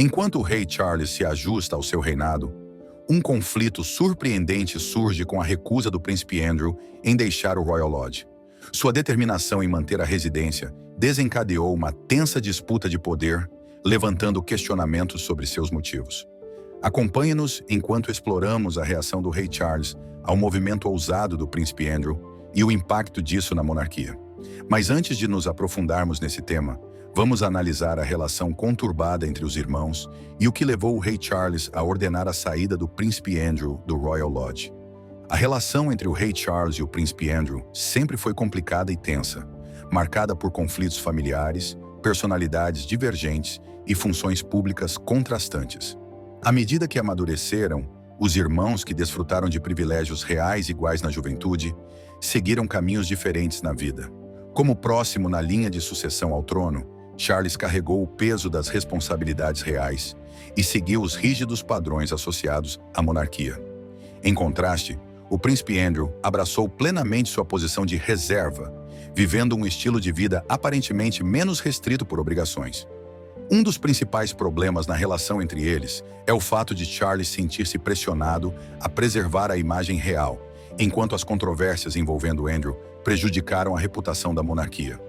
Enquanto o rei Charles se ajusta ao seu reinado, um conflito surpreendente surge com a recusa do príncipe Andrew em deixar o Royal Lodge. Sua determinação em manter a residência desencadeou uma tensa disputa de poder, levantando questionamentos sobre seus motivos. Acompanhe-nos enquanto exploramos a reação do rei Charles ao movimento ousado do príncipe Andrew e o impacto disso na monarquia. Mas antes de nos aprofundarmos nesse tema, vamos analisar a relação conturbada entre os irmãos e o que levou o rei Charles a ordenar a saída do príncipe Andrew do Royal Lodge. A relação entre o rei Charles e o príncipe Andrew sempre foi complicada e tensa, marcada por conflitos familiares, personalidades divergentes e funções públicas contrastantes. À medida que amadureceram, os irmãos que desfrutaram de privilégios reais iguais na juventude seguiram caminhos diferentes na vida. Como próximo na linha de sucessão ao trono, Charles carregou o peso das responsabilidades reais e seguiu os rígidos padrões associados à monarquia. Em contraste, o príncipe Andrew abraçou plenamente sua posição de reserva, vivendo um estilo de vida aparentemente menos restrito por obrigações. Um dos principais problemas na relação entre eles é o fato de Charles sentir-se pressionado a preservar a imagem real, enquanto as controvérsias envolvendo Andrew prejudicaram a reputação da monarquia.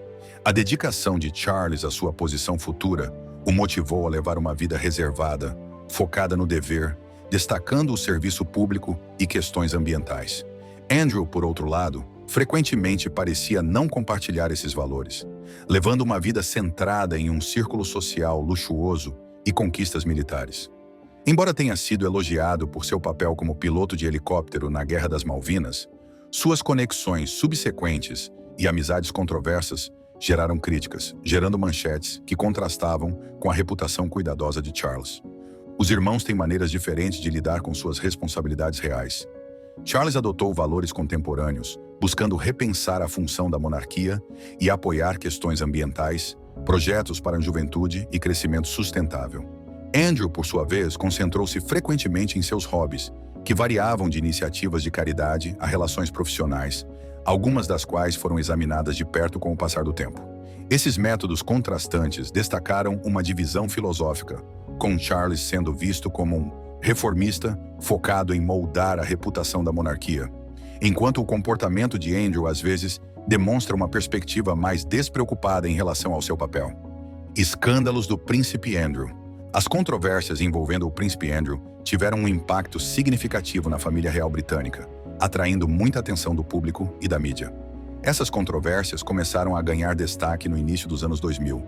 A dedicação de Charles à sua posição futura o motivou a levar uma vida reservada, focada no dever, destacando o serviço público e questões ambientais. Andrew, por outro lado, frequentemente parecia não compartilhar esses valores, levando uma vida centrada em um círculo social luxuoso e conquistas militares. Embora tenha sido elogiado por seu papel como piloto de helicóptero na Guerra das Malvinas, suas conexões subsequentes e amizades controversas geraram críticas, gerando manchetes que contrastavam com a reputação cuidadosa de Charles. Os irmãos têm maneiras diferentes de lidar com suas responsabilidades reais. Charles adotou valores contemporâneos, buscando repensar a função da monarquia e apoiar questões ambientais, projetos para a juventude e crescimento sustentável. Andrew, por sua vez, concentrou-se frequentemente em seus hobbies, que variavam de iniciativas de caridade a relações profissionais, algumas das quais foram examinadas de perto com o passar do tempo. Esses métodos contrastantes destacaram uma divisão filosófica, com Charles sendo visto como um reformista focado em moldar a reputação da monarquia, enquanto o comportamento de Andrew às vezes demonstra uma perspectiva mais despreocupada em relação ao seu papel. Escândalos do príncipe Andrew. As controvérsias envolvendo o príncipe Andrew tiveram um impacto significativo na família real britânica, atraindo muita atenção do público e da mídia. Essas controvérsias começaram a ganhar destaque no início dos anos 2000,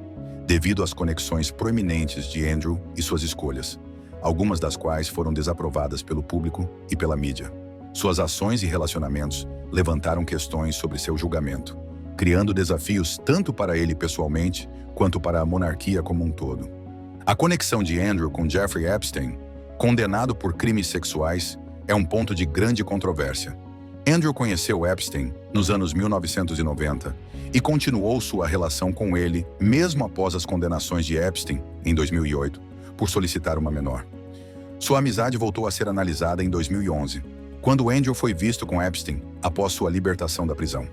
devido às conexões proeminentes de Andrew e suas escolhas, algumas das quais foram desaprovadas pelo público e pela mídia. Suas ações e relacionamentos levantaram questões sobre seu julgamento, criando desafios tanto para ele pessoalmente quanto para a monarquia como um todo. A conexão de Andrew com Jeffrey Epstein, condenado por crimes sexuais, é um ponto de grande controvérsia. Andrew conheceu Epstein nos anos 1990 e continuou sua relação com ele mesmo após as condenações de Epstein, em 2008, por solicitar uma menor. Sua amizade voltou a ser analisada em 2011, quando Andrew foi visto com Epstein após sua libertação da prisão.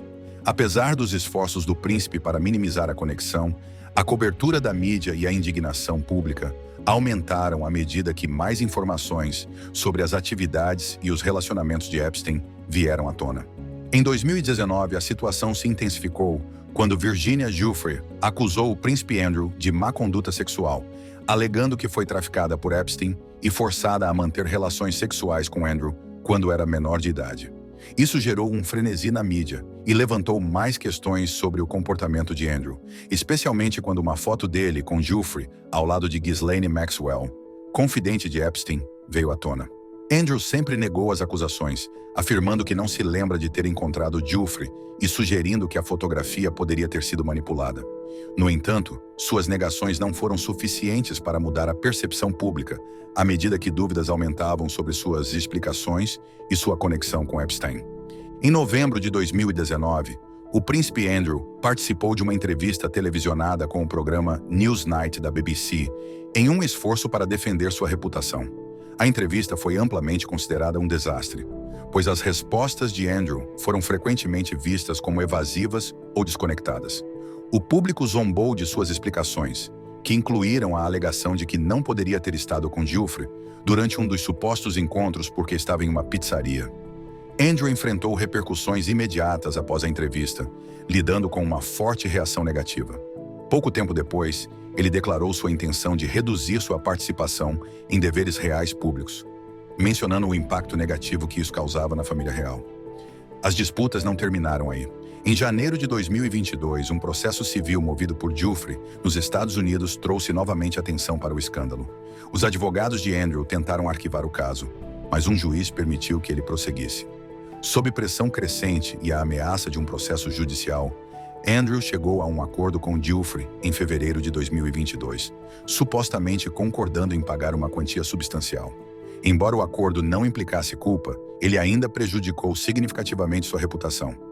Apesar dos esforços do príncipe para minimizar a conexão, a cobertura da mídia e a indignação pública aumentaram à medida que mais informações sobre as atividades e os relacionamentos de Epstein vieram à tona. Em 2019, a situação se intensificou quando Virginia Giuffre acusou o príncipe Andrew de má conduta sexual, alegando que foi traficada por Epstein e forçada a manter relações sexuais com Andrew quando era menor de idade. Isso gerou um frenesi na mídia e levantou mais questões sobre o comportamento de Andrew, especialmente quando uma foto dele com Giuffre ao lado de Ghislaine Maxwell, confidente de Epstein, veio à tona. Andrew sempre negou as acusações, afirmando que não se lembra de ter encontrado Giuffre e sugerindo que a fotografia poderia ter sido manipulada. No entanto, suas negações não foram suficientes para mudar a percepção pública, à medida que dúvidas aumentavam sobre suas explicações e sua conexão com Epstein. Em novembro de 2019, o príncipe Andrew participou de uma entrevista televisionada com o programa Newsnight da BBC, em um esforço para defender sua reputação. A entrevista foi amplamente considerada um desastre, pois as respostas de Andrew foram frequentemente vistas como evasivas ou desconectadas. O público zombou de suas explicações, que incluíram a alegação de que não poderia ter estado com Giuffre durante um dos supostos encontros porque estava em uma pizzaria. Andrew enfrentou repercussões imediatas após a entrevista, lidando com uma forte reação negativa. Pouco tempo depois, ele declarou sua intenção de reduzir sua participação em deveres reais públicos, mencionando o impacto negativo que isso causava na família real. As disputas não terminaram aí. Em janeiro de 2022, um processo civil movido por Giuffre, nos Estados Unidos, trouxe novamente atenção para o escândalo. Os advogados de Andrew tentaram arquivar o caso, mas um juiz permitiu que ele prosseguisse. Sob pressão crescente e a ameaça de um processo judicial, Andrew chegou a um acordo com Giuffre em fevereiro de 2022, supostamente concordando em pagar uma quantia substancial. Embora o acordo não implicasse culpa, ele ainda prejudicou significativamente sua reputação.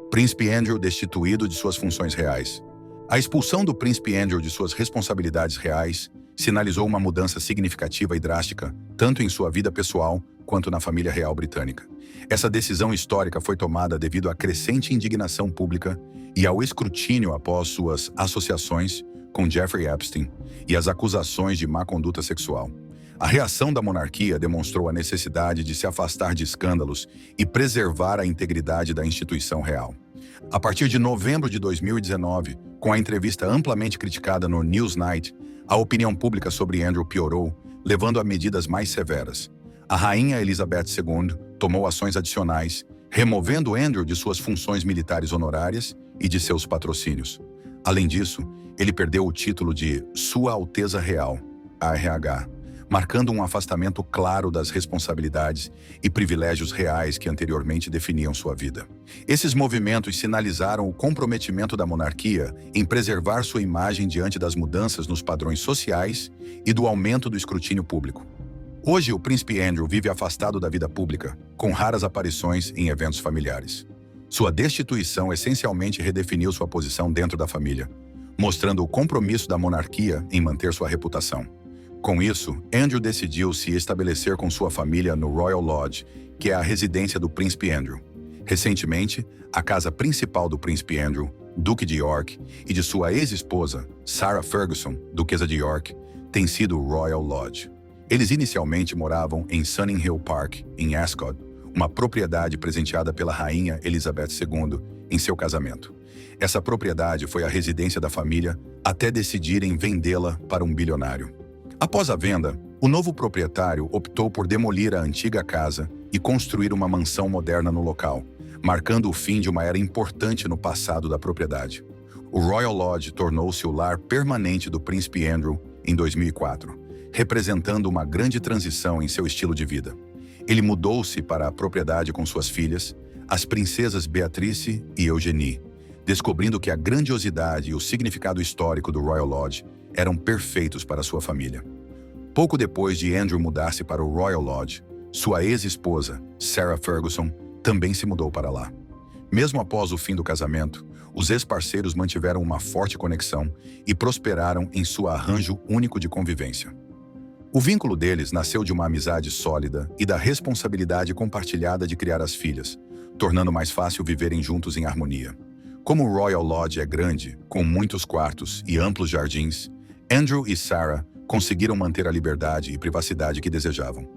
Príncipe Andrew destituído de suas funções reais. A expulsão do Príncipe Andrew de suas responsabilidades reais sinalizou uma mudança significativa e drástica, tanto em sua vida pessoal quanto na família real britânica. Essa decisão histórica foi tomada devido à crescente indignação pública e ao escrutínio após suas associações com Jeffrey Epstein e as acusações de má conduta sexual. A reação da monarquia demonstrou a necessidade de se afastar de escândalos e preservar a integridade da instituição real. A partir de novembro de 2019, com a entrevista amplamente criticada no Newsnight, a opinião pública sobre Andrew piorou, levando a medidas mais severas. A rainha Elizabeth II tomou ações adicionais, removendo Andrew de suas funções militares honorárias e de seus patrocínios. Além disso, ele perdeu o título de Sua Alteza Real, ARH, marcando um afastamento claro das responsabilidades e privilégios reais que anteriormente definiam sua vida. Esses movimentos sinalizaram o comprometimento da monarquia em preservar sua imagem diante das mudanças nos padrões sociais e do aumento do escrutínio público. Hoje, o príncipe Andrew vive afastado da vida pública, com raras aparições em eventos familiares. Sua destituição essencialmente redefiniu sua posição dentro da família, mostrando o compromisso da monarquia em manter sua reputação. Com isso, Andrew decidiu se estabelecer com sua família no Royal Lodge, que é a residência do príncipe Andrew. Recentemente, a casa principal do príncipe Andrew, Duque de York, e de sua ex-esposa, Sarah Ferguson, Duquesa de York, tem sido o Royal Lodge. Eles inicialmente moravam em Sunning Hill Park, em Ascot, uma propriedade presenteada pela rainha Elizabeth II em seu casamento. Essa propriedade foi a residência da família até decidirem vendê-la para um bilionário. Após a venda, o novo proprietário optou por demolir a antiga casa e construir uma mansão moderna no local, marcando o fim de uma era importante no passado da propriedade. O Royal Lodge tornou-se o lar permanente do príncipe Andrew em 2004, representando uma grande transição em seu estilo de vida. Ele mudou-se para a propriedade com suas filhas, as princesas Beatrice e Eugenie, descobrindo que a grandiosidade e o significado histórico do Royal Lodge eram perfeitos para sua família. Pouco depois de Andrew mudar-se para o Royal Lodge, sua ex-esposa, Sarah Ferguson, também se mudou para lá. Mesmo após o fim do casamento, os ex-parceiros mantiveram uma forte conexão e prosperaram em seu arranjo único de convivência. O vínculo deles nasceu de uma amizade sólida e da responsabilidade compartilhada de criar as filhas, tornando mais fácil viverem juntos em harmonia. Como o Royal Lodge é grande, com muitos quartos e amplos jardins, Andrew e Sarah conseguiram manter a liberdade e privacidade que desejavam.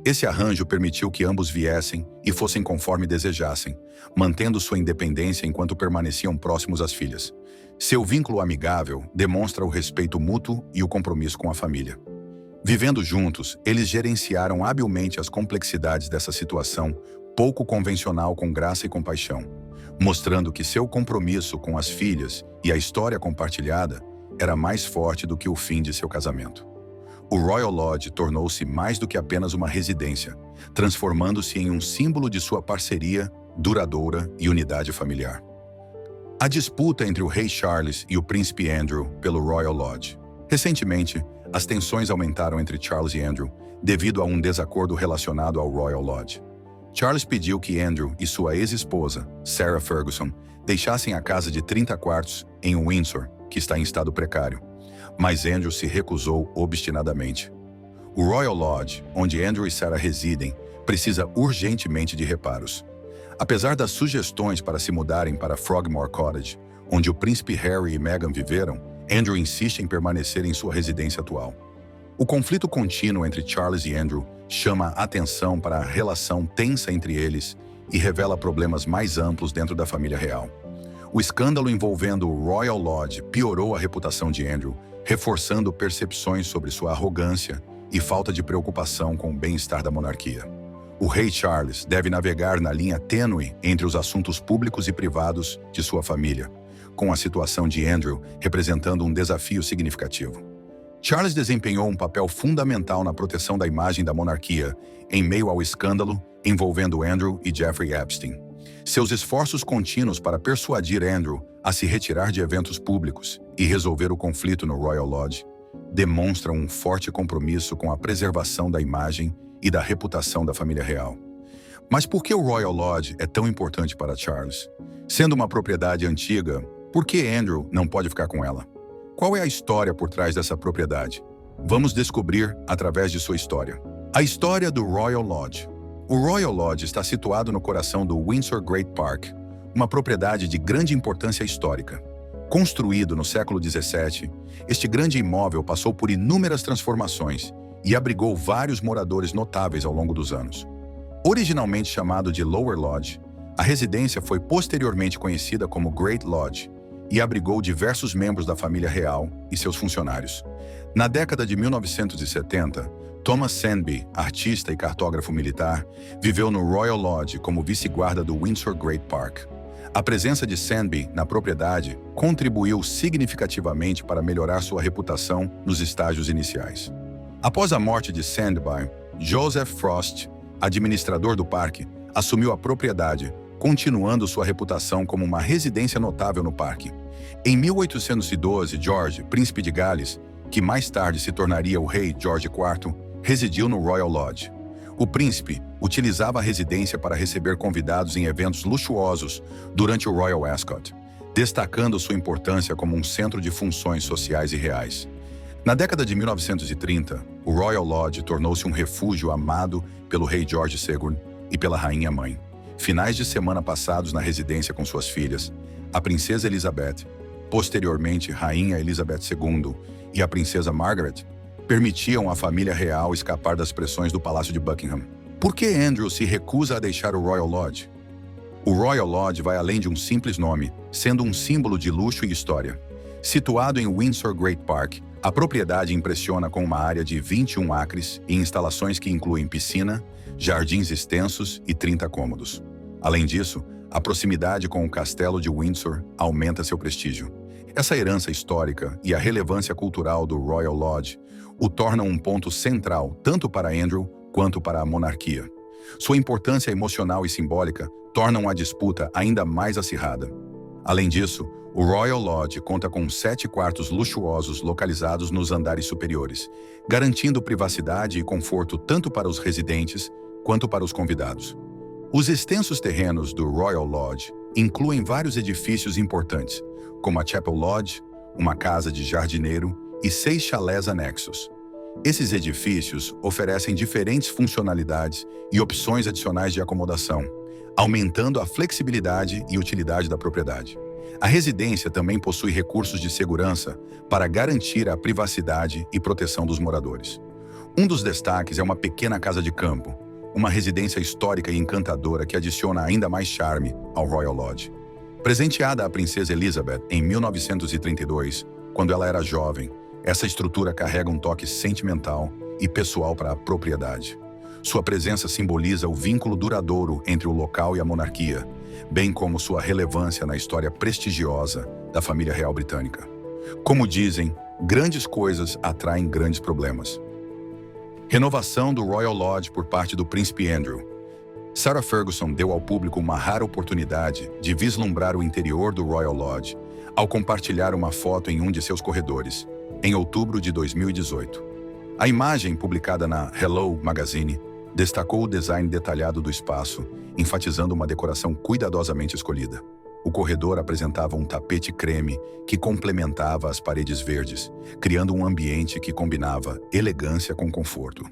Esse arranjo permitiu que ambos viessem e fossem conforme desejassem, mantendo sua independência enquanto permaneciam próximos às filhas. Seu vínculo amigável demonstra o respeito mútuo e o compromisso com a família. Vivendo juntos, eles gerenciaram habilmente as complexidades dessa situação pouco convencional com graça e compaixão, mostrando que seu compromisso com as filhas e a história compartilhada era mais forte do que o fim de seu casamento. O Royal Lodge tornou-se mais do que apenas uma residência, transformando-se em um símbolo de sua parceria duradoura e unidade familiar. A disputa entre o rei Charles e o príncipe Andrew pelo Royal Lodge. Recentemente, as tensões aumentaram entre Charles e Andrew devido a um desacordo relacionado ao Royal Lodge. Charles pediu que Andrew e sua ex-esposa, Sarah Ferguson, deixassem a casa de 30 quartos em Windsor, que está em estado precário, mas Andrew se recusou obstinadamente. O Royal Lodge, onde Andrew e Sarah residem, precisa urgentemente de reparos. Apesar das sugestões para se mudarem para Frogmore Cottage, onde o príncipe Harry e Meghan viveram, Andrew insiste em permanecer em sua residência atual. O conflito contínuo entre Charles e Andrew chama a atenção para a relação tensa entre eles e revela problemas mais amplos dentro da família real. O escândalo envolvendo o Royal Lodge piorou a reputação de Andrew, reforçando percepções sobre sua arrogância e falta de preocupação com o bem-estar da monarquia. O rei Charles deve navegar na linha tênue entre os assuntos públicos e privados de sua família, com a situação de Andrew representando um desafio significativo. Charles desempenhou um papel fundamental na proteção da imagem da monarquia em meio ao escândalo envolvendo Andrew e Jeffrey Epstein. Seus esforços contínuos para persuadir Andrew a se retirar de eventos públicos e resolver o conflito no Royal Lodge demonstram um forte compromisso com a preservação da imagem e da reputação da família real. Mas por que o Royal Lodge é tão importante para Charles? Sendo uma propriedade antiga, por que Andrew não pode ficar com ela? Qual é a história por trás dessa propriedade? Vamos descobrir através de sua história. A história do Royal Lodge. O Royal Lodge está situado no coração do Windsor Great Park, uma propriedade de grande importância histórica. Construído no século XVII, este grande imóvel passou por inúmeras transformações e abrigou vários moradores notáveis ao longo dos anos. Originalmente chamado de Lower Lodge, a residência foi posteriormente conhecida como Great Lodge e abrigou diversos membros da família real e seus funcionários. Na década de 1970, Thomas Sandby, artista e cartógrafo militar, viveu no Royal Lodge como vice-guarda do Windsor Great Park. A presença de Sandby na propriedade contribuiu significativamente para melhorar sua reputação nos estágios iniciais. Após a morte de Sandby, Joseph Frost, administrador do parque, assumiu a propriedade, continuando sua reputação como uma residência notável no parque. Em 1812, George, príncipe de Gales, que mais tarde se tornaria o rei George IV, residiu no Royal Lodge. O príncipe utilizava a residência para receber convidados em eventos luxuosos durante o Royal Ascot, destacando sua importância como um centro de funções sociais e reais. Na década de 1930, o Royal Lodge tornou-se um refúgio amado pelo rei George II e pela rainha mãe. Finais de semana passados na residência com suas filhas, a princesa Elizabeth, posteriormente rainha Elizabeth II, e a princesa Margaret, permitiam à família real escapar das pressões do Palácio de Buckingham. Por que Andrew se recusa a deixar o Royal Lodge? O Royal Lodge vai além de um simples nome, sendo um símbolo de luxo e história. Situado em Windsor Great Park, a propriedade impressiona com uma área de 21 acres e instalações que incluem piscina, jardins extensos e 30 cômodos. Além disso, a proximidade com o Castelo de Windsor aumenta seu prestígio. Essa herança histórica e a relevância cultural do Royal Lodge o tornam um ponto central tanto para Andrew quanto para a monarquia. Sua importância emocional e simbólica tornam a disputa ainda mais acirrada. Além disso, o Royal Lodge conta com 7 quartos luxuosos localizados nos andares superiores, garantindo privacidade e conforto tanto para os residentes quanto para os convidados. Os extensos terrenos do Royal Lodge incluem vários edifícios importantes, como a Chapel Lodge, uma casa de jardineiro e 6 chalés anexos. Esses edifícios oferecem diferentes funcionalidades e opções adicionais de acomodação, aumentando a flexibilidade e utilidade da propriedade. A residência também possui recursos de segurança para garantir a privacidade e proteção dos moradores. Um dos destaques é uma pequena casa de campo, uma residência histórica e encantadora que adiciona ainda mais charme ao Royal Lodge. Presenteada à princesa Elizabeth em 1932, quando ela era jovem, essa estrutura carrega um toque sentimental e pessoal para a propriedade. Sua presença simboliza o vínculo duradouro entre o local e a monarquia, bem como sua relevância na história prestigiosa da família real britânica. Como dizem, grandes coisas atraem grandes problemas. Renovação do Royal Lodge por parte do príncipe Andrew. Sarah Ferguson deu ao público uma rara oportunidade de vislumbrar o interior do Royal Lodge ao compartilhar uma foto em um de seus corredores, em outubro de 2018. A imagem, publicada na Hello Magazine, destacou o design detalhado do espaço, enfatizando uma decoração cuidadosamente escolhida. O corredor apresentava um tapete creme que complementava as paredes verdes, criando um ambiente que combinava elegância com conforto.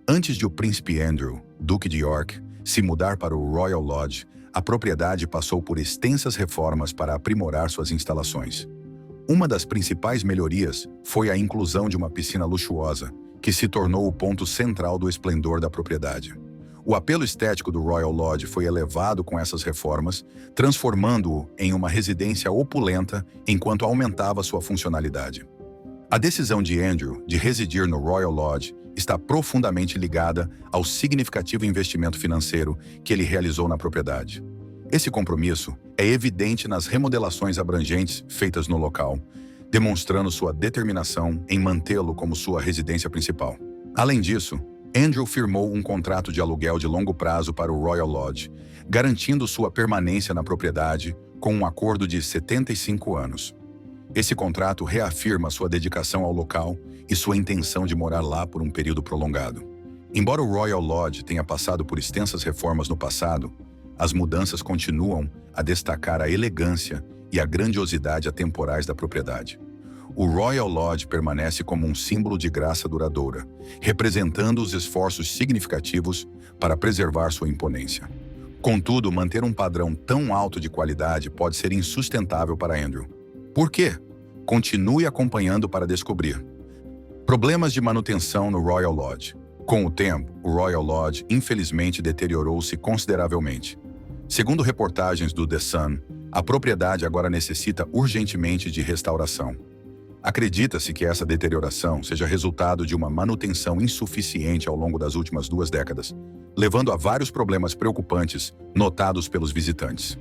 Antes de o príncipe Andrew, duque de York, se mudar para o Royal Lodge, a propriedade passou por extensas reformas para aprimorar suas instalações. Uma das principais melhorias foi a inclusão de uma piscina luxuosa, que se tornou o ponto central do esplendor da propriedade. O apelo estético do Royal Lodge foi elevado com essas reformas, transformando-o em uma residência opulenta enquanto aumentava sua funcionalidade. A decisão de Andrew de residir no Royal Lodge está profundamente ligada ao significativo investimento financeiro que ele realizou na propriedade. Esse compromisso é evidente nas remodelações abrangentes feitas no local, demonstrando sua determinação em mantê-lo como sua residência principal. Além disso, Andrew firmou um contrato de aluguel de longo prazo para o Royal Lodge, garantindo sua permanência na propriedade com um acordo de 75 anos. Esse contrato reafirma sua dedicação ao local e sua intenção de morar lá por um período prolongado. Embora o Royal Lodge tenha passado por extensas reformas no passado, as mudanças continuam a destacar a elegância e a grandiosidade atemporais da propriedade. O Royal Lodge permanece como um símbolo de graça duradoura, representando os esforços significativos para preservar sua imponência. Contudo, manter um padrão tão alto de qualidade pode ser insustentável para Andrew. Por quê? Continue acompanhando para descobrir. Problemas de manutenção no Royal Lodge. Com o tempo, o Royal Lodge infelizmente deteriorou-se consideravelmente. Segundo reportagens do The Sun, a propriedade agora necessita urgentemente de restauração. Acredita-se que essa deterioração seja resultado de uma manutenção insuficiente ao longo das últimas 2 décadas, levando a vários problemas preocupantes notados pelos visitantes.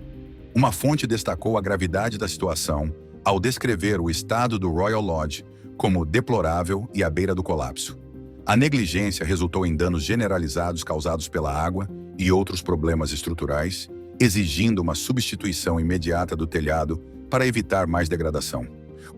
Uma fonte destacou a gravidade da situação ao descrever o estado do Royal Lodge como deplorável e à beira do colapso. A negligência resultou em danos generalizados causados pela água e outros problemas estruturais, exigindo uma substituição imediata do telhado para evitar mais degradação.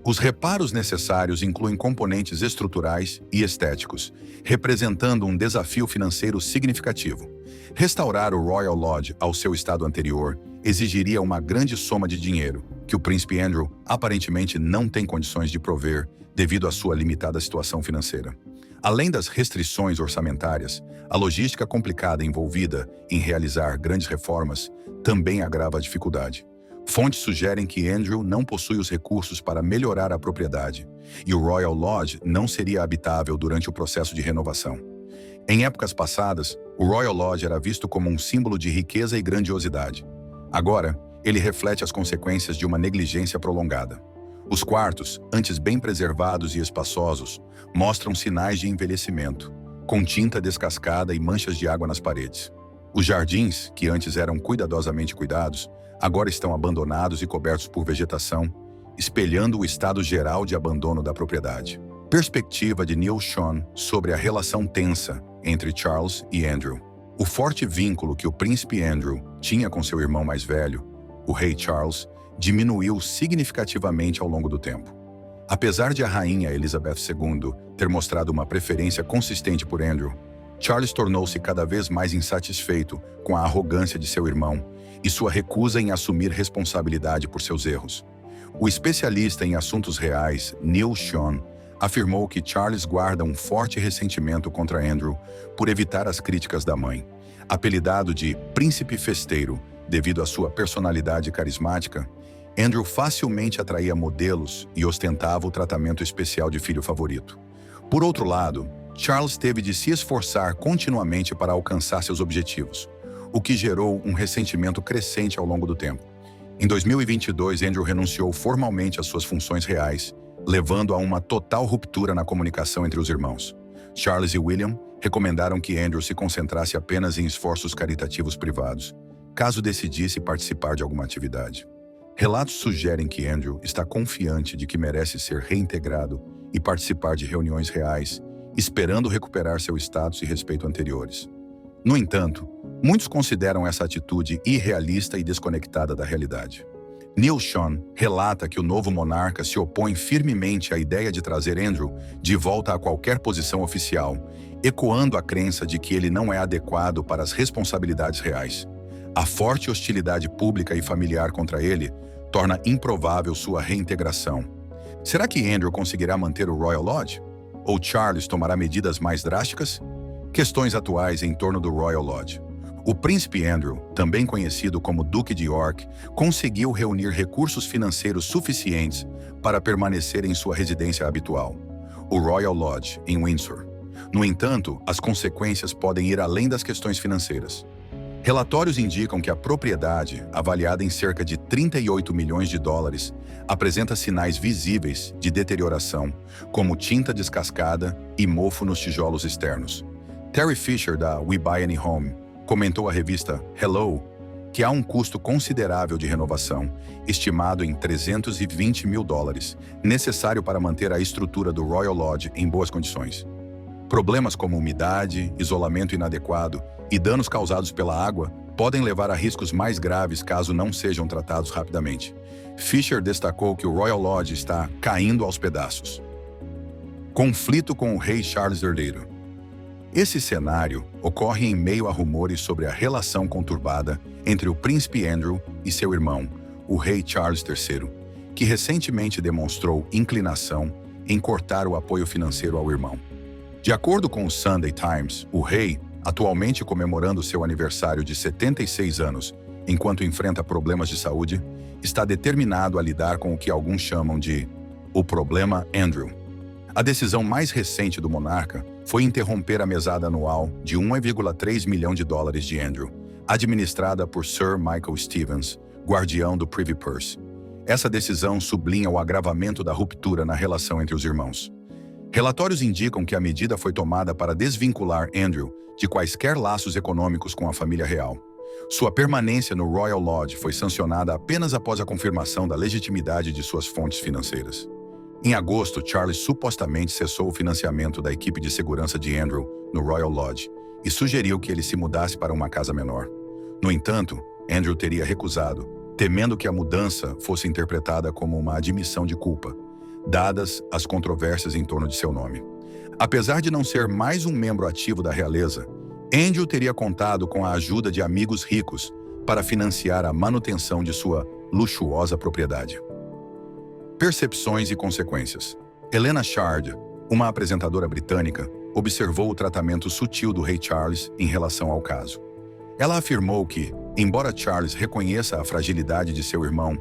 Os reparos necessários incluem componentes estruturais e estéticos, representando um desafio financeiro significativo. Restaurar o Royal Lodge ao seu estado anterior exigiria uma grande soma de dinheiro, que o príncipe Andrew aparentemente não tem condições de prover devido à sua limitada situação financeira. Além das restrições orçamentárias, a logística complicada envolvida em realizar grandes reformas também agrava a dificuldade. Fontes sugerem que Andrew não possui os recursos para melhorar a propriedade e o Royal Lodge não seria habitável durante o processo de renovação. Em épocas passadas, o Royal Lodge era visto como um símbolo de riqueza e grandiosidade. Agora, ele reflete as consequências de uma negligência prolongada. Os quartos, antes bem preservados e espaçosos, mostram sinais de envelhecimento, com tinta descascada e manchas de água nas paredes. Os jardins, que antes eram cuidadosamente cuidados, agora estão abandonados e cobertos por vegetação, espelhando o estado geral de abandono da propriedade. Perspectiva de Neil Sean sobre a relação tensa entre Charles e Andrew. O forte vínculo que o príncipe Andrew tinha com seu irmão mais velho, o rei Charles, diminuiu significativamente ao longo do tempo. Apesar de a rainha Elizabeth II ter mostrado uma preferência consistente por Andrew, Charles tornou-se cada vez mais insatisfeito com a arrogância de seu irmão e sua recusa em assumir responsabilidade por seus erros. O especialista em assuntos reais, Neil Sean, afirmou que Charles guarda um forte ressentimento contra Andrew por evitar as críticas da mãe. Apelidado de Príncipe Festeiro devido à sua personalidade carismática, Andrew facilmente atraía modelos e ostentava o tratamento especial de filho favorito. Por outro lado, Charles teve de se esforçar continuamente para alcançar seus objetivos, o que gerou um ressentimento crescente ao longo do tempo. Em 2022, Andrew renunciou formalmente às suas funções reais, levando a uma total ruptura na comunicação entre os irmãos. Charles e William recomendaram que Andrew se concentrasse apenas em esforços caritativos privados, caso decidisse participar de alguma atividade. Relatos sugerem que Andrew está confiante de que merece ser reintegrado e participar de reuniões reais, esperando recuperar seu status e respeito anteriores. No entanto, muitos consideram essa atitude irrealista e desconectada da realidade. Neil Sean relata que o novo monarca se opõe firmemente à ideia de trazer Andrew de volta a qualquer posição oficial, ecoando a crença de que ele não é adequado para as responsabilidades reais. A forte hostilidade pública e familiar contra ele torna improvável sua reintegração. Será que Andrew conseguirá manter o Royal Lodge? Ou Charles tomará medidas mais drásticas? Questões atuais em torno do Royal Lodge. O príncipe Andrew, também conhecido como Duque de York, conseguiu reunir recursos financeiros suficientes para permanecer em sua residência habitual, o Royal Lodge, em Windsor. No entanto, as consequências podem ir além das questões financeiras. Relatórios indicam que a propriedade, avaliada em cerca de 38 milhões de dólares, apresenta sinais visíveis de deterioração, como tinta descascada e mofo nos tijolos externos. Terry Fisher, da We Buy Any Home, comentou à revista Hello que há um custo considerável de renovação, estimado em 320 mil dólares, necessário para manter a estrutura do Royal Lodge em boas condições. Problemas como umidade, isolamento inadequado e danos causados pela água podem levar a riscos mais graves caso não sejam tratados rapidamente. Fisher destacou que o Royal Lodge está caindo aos pedaços. Conflito com o rei Charles III. Esse cenário ocorre em meio a rumores sobre a relação conturbada entre o príncipe Andrew e seu irmão, o rei Charles III, que recentemente demonstrou inclinação em cortar o apoio financeiro ao irmão. De acordo com o Sunday Times, o rei, atualmente comemorando seu aniversário de 76 anos, enquanto enfrenta problemas de saúde, está determinado a lidar com o que alguns chamam de o problema Andrew. A decisão mais recente do monarca foi interromper a mesada anual de 1,3 milhão de dólares de Andrew, administrada por Sir Michael Stevens, guardião do Privy Purse. Essa decisão sublinha o agravamento da ruptura na relação entre os irmãos. Relatórios indicam que a medida foi tomada para desvincular Andrew de quaisquer laços econômicos com a família real. Sua permanência no Royal Lodge foi sancionada apenas após a confirmação da legitimidade de suas fontes financeiras. Em agosto, Charles supostamente cessou o financiamento da equipe de segurança de Andrew no Royal Lodge e sugeriu que ele se mudasse para uma casa menor. No entanto, Andrew teria recusado, temendo que a mudança fosse interpretada como uma admissão de culpa, dadas as controvérsias em torno de seu nome. Apesar de não ser mais um membro ativo da realeza, Andrew teria contado com a ajuda de amigos ricos para financiar a manutenção de sua luxuosa propriedade. Percepções e consequências. Helena Shard, uma apresentadora britânica, observou o tratamento sutil do rei Charles em relação ao caso. Ela afirmou que, embora Charles reconheça a fragilidade de seu irmão,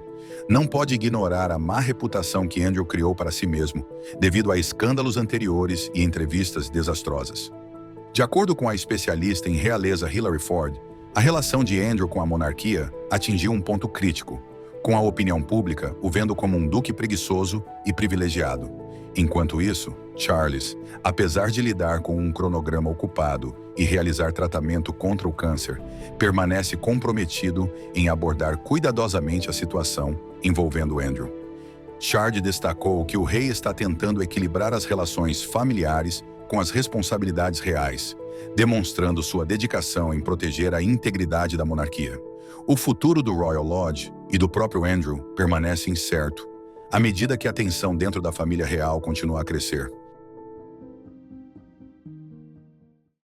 não pode ignorar a má reputação que Andrew criou para si mesmo, devido a escândalos anteriores e entrevistas desastrosas. De acordo com a especialista em realeza Hilary Ford, a relação de Andrew com a monarquia atingiu um ponto crítico, com a opinião pública o vendo como um duque preguiçoso e privilegiado. Enquanto isso, Charles, apesar de lidar com um cronograma ocupado e realizar tratamento contra o câncer, permanece comprometido em abordar cuidadosamente a situação envolvendo Andrew. Shard destacou que o rei está tentando equilibrar as relações familiares com as responsabilidades reais, demonstrando sua dedicação em proteger a integridade da monarquia. O futuro do Royal Lodge e do próprio Andrew permanece incerto, à medida que a tensão dentro da família real continua a crescer.